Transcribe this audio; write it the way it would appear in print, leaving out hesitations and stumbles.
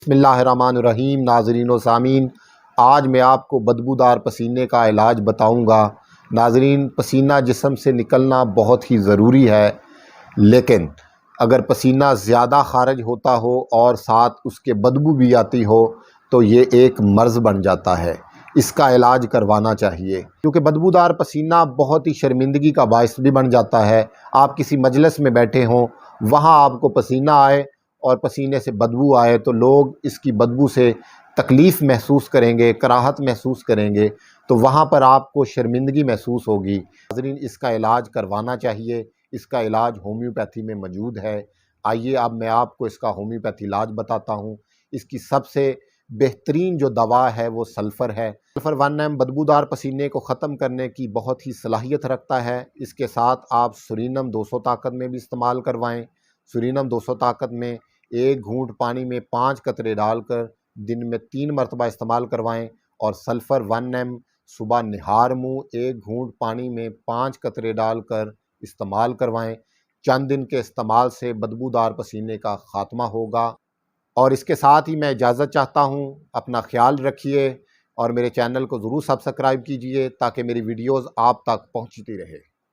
بسم اللہ الرحمن الرحیم۔ ناظرین و سامعین، آج میں آپ کو بدبودار پسینے کا علاج بتاؤں گا۔ ناظرین، پسینہ جسم سے نکلنا بہت ہی ضروری ہے، لیکن اگر پسینہ زیادہ خارج ہوتا ہو اور ساتھ اس کے بدبو بھی آتی ہو تو یہ ایک مرض بن جاتا ہے۔ اس کا علاج کروانا چاہیے، کیونکہ بدبودار پسینہ بہت ہی شرمندگی کا باعث بھی بن جاتا ہے۔ آپ کسی مجلس میں بیٹھے ہوں، وہاں آپ کو پسینہ آئے اور پسینے سے بدبو آئے تو لوگ اس کی بدبو سے تکلیف محسوس کریں گے، کراہت محسوس کریں گے، تو وہاں پر آپ کو شرمندگی محسوس ہوگی۔ ناظرین، اس کا علاج کروانا چاہیے۔ اس کا علاج ہومیوپیتھی میں موجود ہے۔ آئیے اب میں آپ کو اس کا ہومیوپیتھی علاج بتاتا ہوں۔ اس کی سب سے بہترین جو دوا ہے وہ سلفر ہے۔ سلفر 1 بدبودار پسینے کو ختم کرنے کی بہت ہی صلاحیت رکھتا ہے۔ اس کے ساتھ آپ سورینم 200 طاقت میں بھی استعمال کروائیں۔ سورینم 200 طاقت میں 1 گھونٹ پانی میں 5 قطرے ڈال کر دن میں 3 مرتبہ استعمال کروائیں، اور سلفر 1 صبح نہار منہ 1 گھونٹ پانی میں 5 قطرے ڈال کر استعمال کروائیں۔ چند دن کے استعمال سے بدبودار پسینے کا خاتمہ ہوگا۔ اور اس کے ساتھ ہی میں اجازت چاہتا ہوں۔ اپنا خیال رکھیے اور میرے چینل کو ضرور سبسکرائب کیجئے تاکہ میری ویڈیوز آپ تک پہنچتی رہے۔